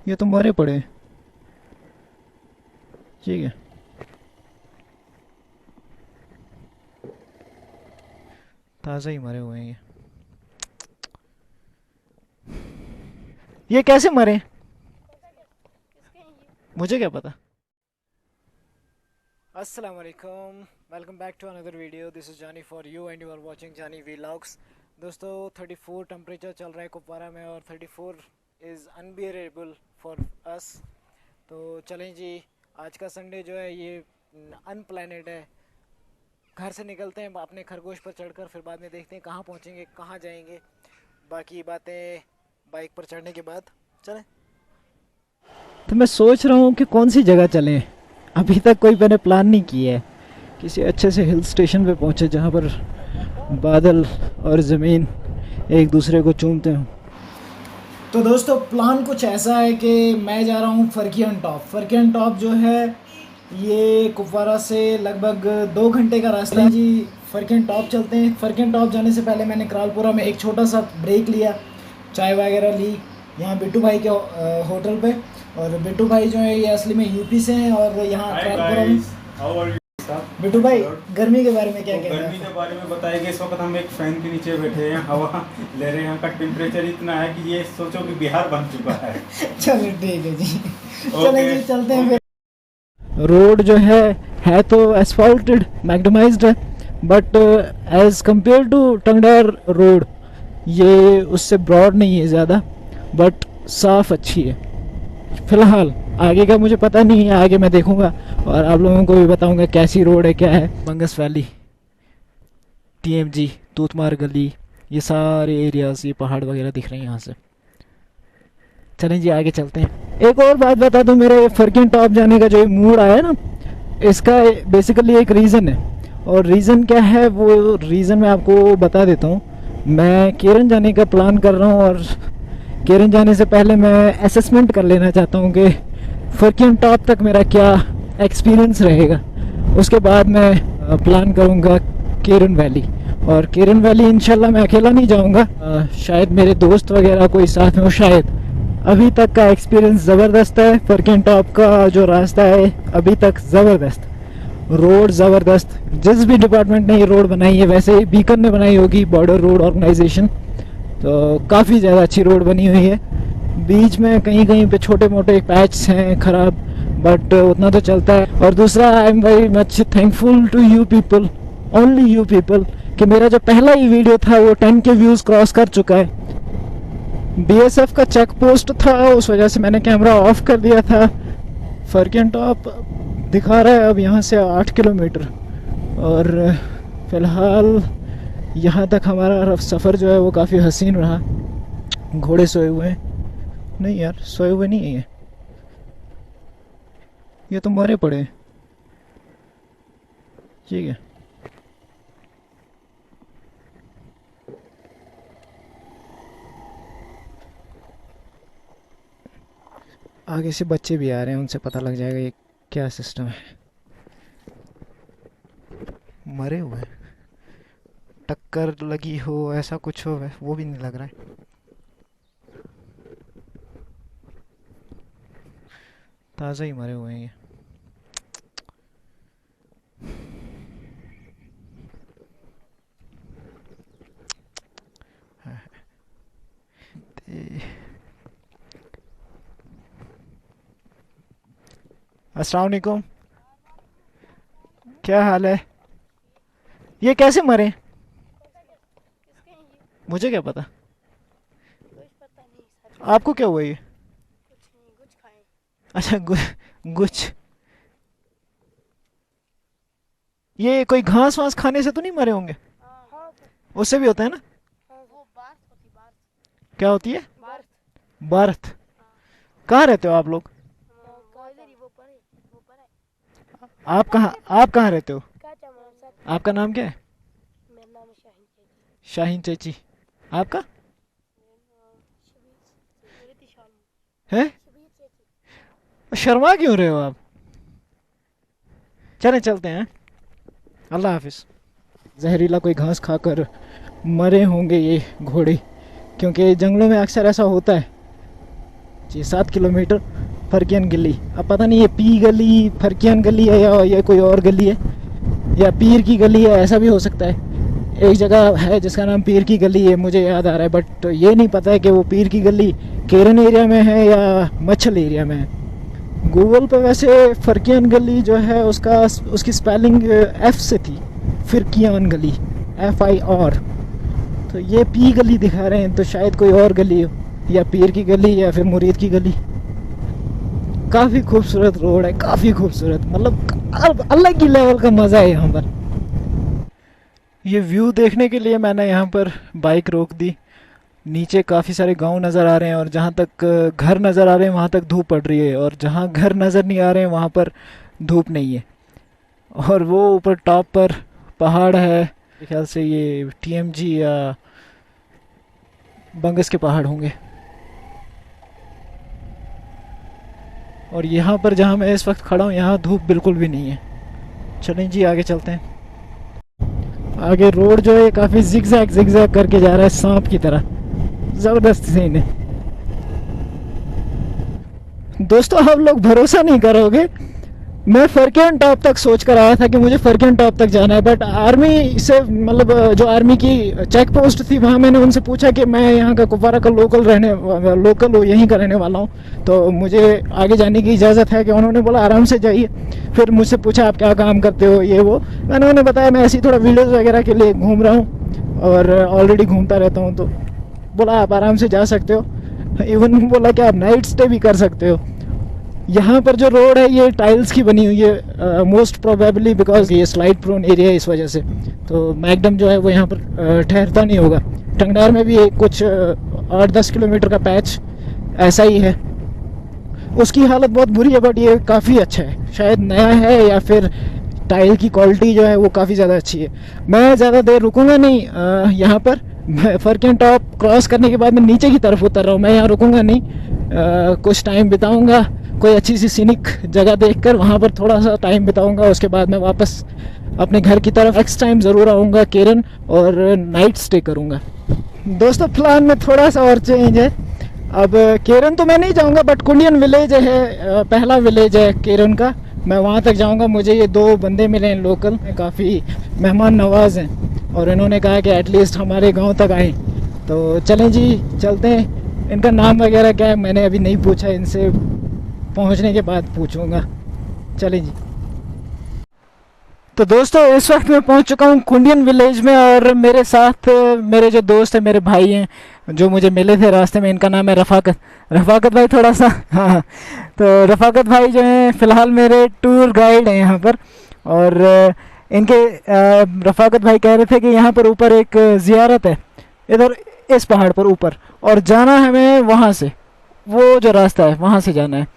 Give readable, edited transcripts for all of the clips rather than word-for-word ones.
ये तो मरे पड़े हैं। ठीक है। ताज़ा ही मरे हुए हैं ये कैसे मरे? मुझे क्या पता। अस्सलाम वालेकुम, welcome back to another video. This is Jani for you and you are watching Jani vlogs. दोस्तों 34 टेम्परेचर चल रहा है कुपवारा में और 34 इज़ अनबियरेबल फॉर अस। तो चलें जी, आज का संडे जो है ये अनप्लानेड है। घर से निकलते हैं अपने खरगोश पर चढ़कर, फिर बाद में देखते हैं कहाँ पहुँचेंगे, कहाँ जाएंगे। बाकी बातें बाइक पर चढ़ने के बाद। चलें। तो मैं सोच रहा हूँ कि कौन सी जगह चलें। अभी तक कोई मैंने प्लान नहीं किया है। किसी अच्छे से हिल स्टेशन पे पहुँचे जहाँ पर बादल और ज़मीन एक दूसरे को चूमते हों। तो दोस्तों प्लान कुछ ऐसा है कि मैं जा रहा हूँ फरकियन टॉप। फरकियन टॉप जो है ये कुपवारा से लगभग 2 घंटे का रास्ता है जी। फरकियन टॉप चलते हैं। फरकियन टॉप जाने से पहले मैंने करालपुरा में एक छोटा सा ब्रेक लिया, चाय वगैरह ली यहाँ बिट्टू भाई के होटल पे। और बिट्टू भाई जो है ये असली में यूपी से हैं और यहाँ करालपुरा में। बिट्टू भाई गर्मी के बारे में क्या कहते हैं? गर्मी के बारे में बताएंगे। इस वक्त हम एक फैन के नीचे बैठे हैं, हवा ले रहे हैं। यहाँ का टेम्परेचर इतना है कि ये सोचो कि बिहार बन चुका है। चलो ठीक है जी, चलें जी चलते हैं फिर। रोड जो है तो एसफाल्टेड मैग्डमाइज्ड है, but as compare to Tangdhar road ये उससे ब्रॉड नहीं है ज़्यादा, बट साफ़ अच्छी है। फ़िलहाल आगे का मुझे पता नहीं है, आगे मैं देखूंगा और आप लोगों को भी बताऊंगा कैसी रोड है, क्या है। बंगस वैली, टीएमजी, तूतमार गली, ये सारे एरियाज, ये पहाड़ वगैरह दिख रहे हैं यहाँ से। चलें जी आगे चलते हैं। एक और बात बता दूं, मेरे फरकिन टॉप जाने का जो ये मूड आया ना, इसका बेसिकली एक रीज़न है। और रीज़न क्या है वो रीज़न मैं आपको बता देता हूँ। मैं केरन जाने का प्लान कर रहा हूँ और केरन जाने से पहले मैं असेसमेंट कर लेना चाहता हूँ कि फरकिन टॉप तक मेरा क्या एक्सपीरियंस रहेगा। उसके बाद मैं प्लान करूँगा केरन वैली। और केरन वैली इंशाल्लाह मैं अकेला नहीं जाऊँगा, शायद मेरे दोस्त वगैरह कोई साथ में हो शायद। अभी तक का एक्सपीरियंस ज़बरदस्त है। फरकिन टॉप का जो रास्ता है अभी तक ज़बरदस्त, रोड ज़बरदस्त। जिस भी डिपार्टमेंट ने ये रोड बनाई है, वैसे ही बीकन ने बनाई होगी, बॉर्डर रोड ऑर्गेनाइजेशन, तो काफ़ी ज़्यादा अच्छी रोड बनी हुई है। बीच में कहीं कहीं पे छोटे मोटे पैच हैं ख़राब, बट उतना तो चलता है। और दूसरा, I am very much thankful to you people, only you people, कि मेरा जो पहला ही वीडियो था वो 10 के व्यूज़ क्रॉस कर चुका है। बीएसएफ का चेक पोस्ट था, उस वजह से मैंने कैमरा ऑफ कर दिया था। फरकिन टॉप दिखा रहा है अब यहाँ से 8 किलोमीटर। और फ़िलहाल यहाँ तक हमारा सफ़र जो है वो काफ़ी हसीन रहा। घोड़े सोए हुए हैं, नहीं यार सोए हुए नहीं है, ये तो मरे पड़े हैं। ठीक है। आगे से बच्चे भी आ रहे हैं, उनसे पता लग जाएगा ये क्या सिस्टम है। मरे हुए हैं, टक्कर लगी हो ऐसा कुछ हो वो भी नहीं लग रहा है। ताज़ा ही मरे हुए हैं ये। अस्सलाम वालेकुम, क्या हाल है? ये कैसे मरे? मुझे क्या पता, आपको क्या हुआ ये? अच्छा गुछ, ये कोई घास वास खाने से तो नहीं मरे होंगे? उससे भी होता है ना? क्या होती है? बर्थ। कहाँ रहते हो आप लोग? आप कहाँ रहते हो? आपका नाम क्या है? शाहीन चाची। आपका है? शर्मा क्यों रहे हो आप? चलते हैं। अल्लाह हाफिज। जहरीला कोई घास खाकर मरे होंगे ये घोड़े, क्योंकि जंगलों में अक्सर ऐसा होता है। चाहिए, 7 किलोमीटर फरकियन गली। अब पता नहीं ये पी गली फरकियन गली है या ये कोई और गली है या पीर की गली है, ऐसा भी हो सकता है। एक जगह है जिसका नाम पीर की गली है, मुझे याद आ रहा है, बट ये नहीं पता है कि वो पीर की गली केरन एरिया में है या मच्छल एरिया में है। गूगल पे वैसे फरकियन गली जो है उसकी स्पेलिंग एफ से थी, फिरकियान गली FIR। तो ये पी गली दिखा रहे हैं, तो शायद कोई और गली हो, या पीर की गली या फिर मुरीद की गली। काफ़ी खूबसूरत रोड है, काफ़ी खूबसूरत, मतलब अलग ही लेवल का मज़ा है यहाँ पर। ये व्यू देखने के लिए मैंने यहाँ पर बाइक रोक दी। नीचे काफ़ी सारे गांव नज़र आ रहे हैं और जहाँ तक घर नज़र आ रहे हैं वहाँ तक धूप पड़ रही है, और जहाँ घर नज़र नहीं आ रहे हैं वहाँ पर धूप नहीं है। और वो ऊपर टॉप पर पहाड़ है, मेरे ख्याल से ये TMG या बंगस के पहाड़ होंगे। और यहाँ पर जहाँ मैं इस वक्त खड़ा हूँ यहाँ धूप बिल्कुल भी नहीं है। चलें जी आगे चलते हैं। आगे रोड जो है काफ़ी जिगजैग करके जा रहा है, सांप की तरह, ज़बरदस्त सीन है। दोस्तों आप लोग भरोसा नहीं करोगे, मैं फरकियन टॉप तक सोच कर आया था कि मुझे फरकियन टॉप तक जाना है, बट आर्मी से मतलब जो आर्मी की चेक पोस्ट थी वहाँ मैंने उनसे पूछा कि मैं यहाँ का कुपवारा का लोकल हूँ, यहीं का रहने वाला हूँ, तो मुझे आगे जाने की इजाज़त है कि? उन्होंने बोला आराम से जाइए। फिर मुझसे पूछा आप क्या काम करते हो, ये वो, मैंने उन्हें बताया मैं ऐसे ही थोड़ा वीडियोज़ वगैरह के लिए घूम रहा हूँ और ऑलरेडी घूमता रहता हूँ। तो बोला आप आराम से जा सकते हो, इवन बोला कि आप नाइट स्टे भी कर सकते हो। यहाँ पर जो रोड है ये टाइल्स की बनी हुई है, मोस्ट प्रोबेबली बिकॉज ये स्लाइड प्रोन एरिया है, इस वजह से। तो मैकडम जो है वो यहाँ पर ठहरता नहीं होगा। टंगडार में भी एक कुछ 8-10 किलोमीटर का पैच ऐसा ही है, उसकी हालत बहुत बुरी है, बट ये काफ़ी अच्छा है, शायद नया है या फिर टाइल की क्वालिटी जो है वो काफ़ी ज़्यादा अच्छी है। मैं ज़्यादा देर रुकूंगा नहीं यहाँ पर, फरकियन टॉप क्रॉस करने के बाद मैं नीचे की तरफ उतर रहा हूँ, मैं यहाँ रुकूंगा नहीं, कुछ टाइम बिताऊंगा कोई अच्छी सी सीनिक जगह देखकर, वहाँ पर थोड़ा सा टाइम बिताऊंगा, उसके बाद मैं वापस अपने घर की तरफ नेक्स्ट टाइम ज़रूर आऊँगा केरन और नाइट स्टे करूँगा। दोस्तों प्लान में थोड़ा सा और चेंज है, अब केरन तो मैं नहीं जाऊँगा, बट कुंडियन विलेज है, पहला विलेज है केरन का, मैं वहाँ तक जाऊँगा। मुझे ये 2 बंदे मिले हैं लोकल, काफ़ी मेहमान नवाज हैं, और इन्होंने कहा कि एटलीस्ट हमारे गांव तक आएँ। तो चलें जी चलते हैं। इनका नाम वगैरह क्या है मैंने अभी नहीं पूछा, इनसे पहुंचने के बाद पूछूंगा। चलें जी। तो दोस्तों इस वक्त मैं पहुंच चुका हूं कुंडियन विलेज में, और मेरे साथ मेरे जो दोस्त हैं, मेरे भाई हैं जो मुझे मिले थे रास्ते में, इनका नाम है रफ़ाकत भाई थोड़ा सा, हाँ। तो रफ़ाकत भाई जो हैं फ़िलहाल मेरे टूर गाइड हैं यहाँ पर, और इनके रफ़ाकत भाई कह रहे थे कि यहाँ पर ऊपर एक ज़ियारत है, इधर इस पहाड़ पर ऊपर, और जाना है हमें वहाँ से, वो जो रास्ता है वहाँ से जाना है।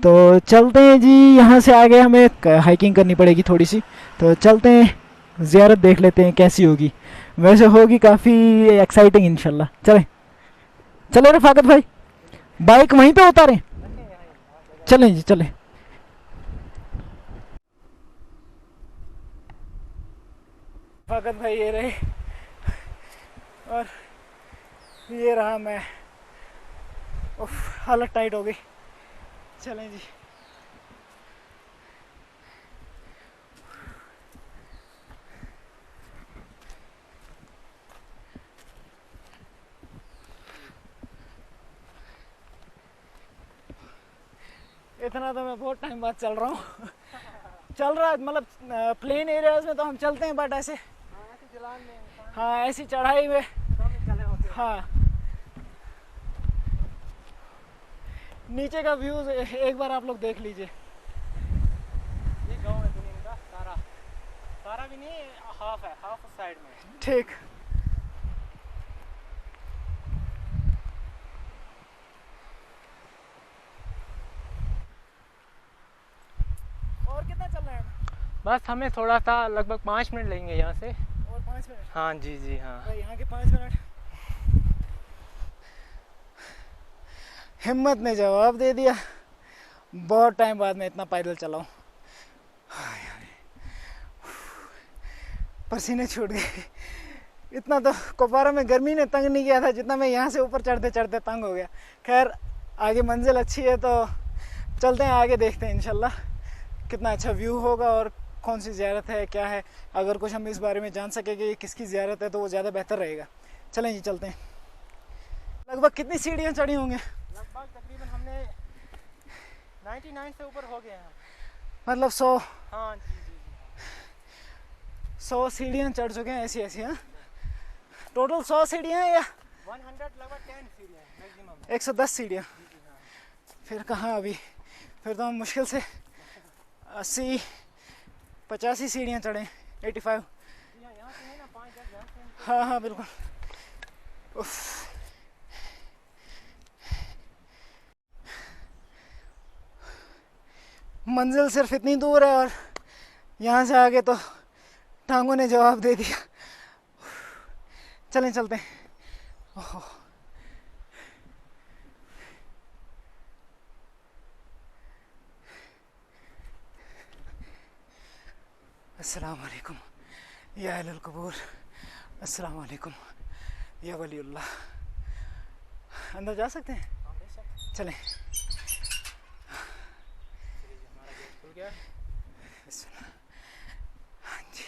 तो चलते हैं जी, यहाँ से आगे हमें हाइकिंग करनी पड़ेगी थोड़ी सी, तो चलते हैं ज़ियारत देख लेते हैं कैसी होगी। वैसे होगी काफ़ी एक्साइटिंग इंशाल्लाह। चले रफ़ाकत भाई, बाइक वहीं पे उतारें? चलें जी चलें। रफ़ाकत भाई ये रहे, और ये रहा मैं। उफ, हालत टाइट हो गई। चलें जी। इतना तो मैं बहुत टाइम बाद चल रहा हूँ। चल रहा है मतलब प्लेन एरियाज में तो हम चलते हैं, बट ऐसे हाँ ऐसी चढ़ाई में हाँ। नीचे का व्यूज एक बार आप लोग देख लीजिए। ये गांव है दुनिया का सारा भी नहीं, हाफ है, हाफ साइड में। ठीक। और कितना चल रहा है? बस हमें थोड़ा सा लगभग 5 मिनट लगेंगे यहाँ से। और 5 मिनट? हाँ जी जी हाँ। भाई यहाँ के 5 मिनट। हिम्मत ने जवाब दे दिया, बहुत टाइम बाद मैं इतना पैदल चला हूँ। पसीने छूट गए। इतना तो कुपवारा में गर्मी ने तंग नहीं किया था जितना मैं यहाँ से ऊपर चढ़ते चढ़ते तंग हो गया। खैर आगे मंजिल अच्छी है तो चलते हैं आगे, देखते हैं इंशाल्लाह कितना अच्छा व्यू होगा और कौन सी ज़ियारत है क्या है। अगर कुछ हम इस बारे में जान सके कि ये किसकी ज़ियारत है तो वो ज़्यादा बेहतर रहेगा। चलें जी चलते हैं। लगभग कितनी सीढ़ियाँ चढ़ी होंगे? लगभग तकरीबन हमने 99 से ऊपर हो गए हैं। मतलब 100 हाँ जी जी जी। 100 सीढ़ियाँ चढ़ चुके हैं ऐसी ऐसी। हाँ टोटल 100 सीढ़ियाँ या 100 लगभग 10 सीढ़ियाँ मैक्सिमम। 110 सीढ़ियाँ? फिर कहाँ अभी, फिर तो हम मुश्किल से 80-85 सीढ़ियाँ चढ़े, 85। यहाँ से है ना 5-10 यहाँ से। हाँ हाँ बिल्कुल। उफ। मंजिल सिर्फ इतनी दूर है और यहाँ से आगे तो टांगों ने जवाब दे दिया। चलें चलते हैं। ओहो अस्सलाम वालेकुम या अहलुल क़ुबूर, अस्सलाम वालेकुम या वलीउल्लाह। अंदर जा सकते हैं? चलें। हमारा गेट खुल गया। हाँ जी।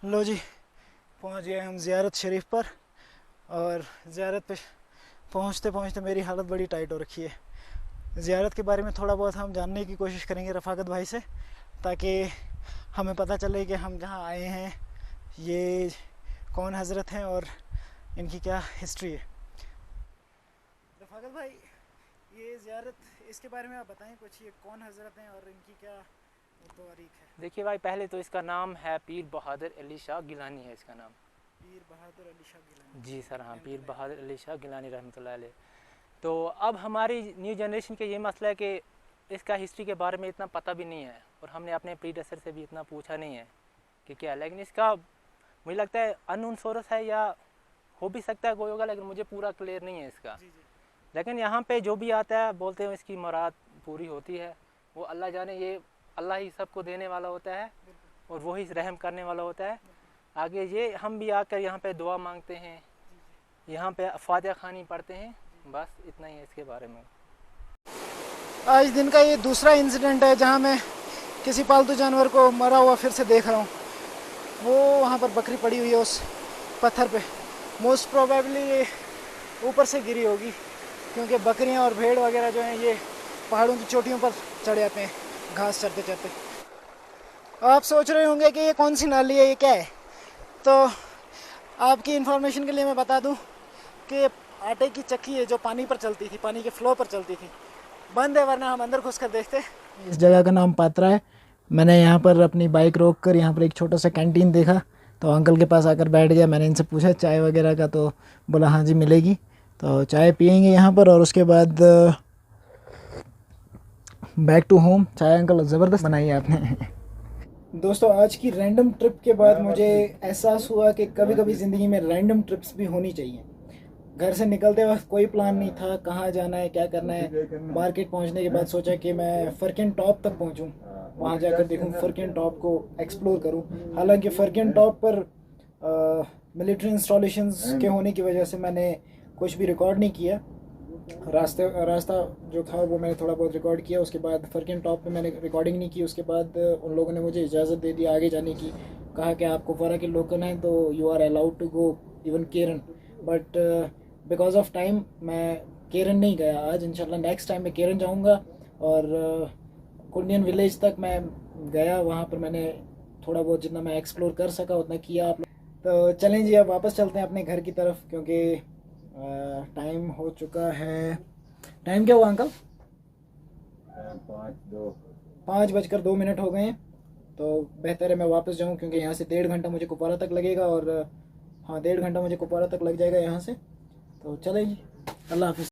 लो जी पहुंच गए हम ज़ियारत शरीफ पर, और ज़ियारत पे पहुंचते पहुंचते मेरी हालत बड़ी टाइट हो रखी है। ज़ियारत के बारे में थोड़ा बहुत हम जानने की कोशिश करेंगे रफ़ाकत भाई से, ताकि हमें पता चले कि हम जहां आए हैं ये कौन हज़रत हैं और इनकी क्या हिस्ट्री है। रफ़ाकत भाई ये ज़ियारत, इसके बारे में आप बताएं कुछ, ये कौन हज़रत हैं और इनकी क्या तारीख है? देखिए भाई, पहले तो इसका नाम है पीर बहादुर अली शाह गिलानी है इसका नाम। पीर बहादुर अली शाह गिलानी? जी सर हाँ, पीर बहादुर अली शाह गिलानी रहमतुल्लाह अलैह। तो अब हमारी न्यू जनरेशन के ये मसला है कि इसका हिस्ट्री के बारे में इतना पता भी नहीं है, और हमने अपने प्रीडेसेसर से भी इतना पूछा नहीं है कि क्या, लेकिन इसका मुझे लगता है अननोन सोर्स है, या हो भी सकता है कोई होगा, लेकिन मुझे पूरा क्लियर नहीं है इसका। लेकिन यहाँ पे जो भी आता है बोलते हैं इसकी मुराद पूरी होती है। वो अल्लाह जाने, ये अल्लाह ही सबको देने वाला होता है और वही रहम करने वाला होता है। आगे ये हम भी आकर यहाँ पे दुआ मांगते हैं, यहाँ पे फातिहा खानी पढ़ते हैं, बस इतना ही है इसके बारे में। आज दिन का ये दूसरा इंसिडेंट है जहाँ मैं किसी पालतू जानवर को मरा हुआ फिर से देख रहा हूँ। वो वहाँ पर बकरी पड़ी हुई है उस पत्थर पे, मोस्ट प्रोबेबली ये ऊपर से गिरी होगी, क्योंकि बकरियाँ और भेड़ वगैरह जो हैं ये पहाड़ों की चोटियों पर चढ़ जाते हैं घास चरते चरते। आप सोच रहे होंगे कि ये कौन सी नाली है, ये क्या है? तो आपकी इंफॉर्मेशन के लिए मैं बता दूं कि आटे की चक्की है जो पानी पर चलती थी, पानी के फ्लो पर चलती थी, बंद है, वरना हम अंदर घुस कर देखते। इस जगह का नाम पात्रा है। मैंने यहाँ पर अपनी बाइक रोक कर यहाँ पर एक छोटा सा कैंटीन देखा, तो अंकल के पास आकर बैठ गया। मैंने इनसे पूछा चाय वगैरह का, तो बोला हाँ जी मिलेगी, तो चाय पियेंगे यहाँ पर, और उसके बाद बैक टू होम। चाय अंकल ज़बरदस्त बनाई है आपने। दोस्तों आज की रैंडम ट्रिप के बाद मुझे एहसास हुआ कि कभी कभी ज़िंदगी में रैंडम ट्रिप्स भी होनी चाहिए। घर से निकलते वक्त कोई प्लान नहीं था कहाँ जाना है क्या करना है। मार्केट पहुंचने के बाद सोचा कि मैं फरकिन टॉप तक पहुंचूं, वहां जाकर देखूं, फरकिन टॉप को एक्सप्लोर करूं। हालांकि फरकिन टॉप पर मिलिट्री इंस्टॉलेशंस के होने की वजह से मैंने कुछ भी रिकॉर्ड नहीं किया। रास्ता जो था वो मैंने थोड़ा बहुत रिकॉर्ड किया, उसके बाद फरकिन टॉप पे मैंने रिकॉर्डिंग नहीं की। उसके बाद उन लोगों ने मुझे इजाज़त दे दी आगे जाने की, कहा कि आप कुपवारा के लोकल हैं तो you are allowed to go even Keran, but because of time मैं केरन नहीं गया। आज इंशाल्लाह नेक्स्ट टाइम मैं केरन जाऊंगा, और कुंडियन विलेज तक मैं गया, वहाँ पर मैंने थोड़ा बहुत जितना मैं एक्सप्लोर कर सका उतना किया। आप तो चलें जी अब वापस चलते हैं अपने घर की तरफ, क्योंकि टाइम हो चुका है। टाइम क्या हुआ अंकल? 5:02 हो गए हैं। तो बेहतर है मैं वापस जाऊं, क्योंकि यहाँ से 1.5 घंटा मुझे कुपवारा तक लगेगा, और हाँ 1.5 घंटा मुझे कुपवारा तक लग जाएगा यहाँ से। तो चले जी, अल्लाह हाफिज़।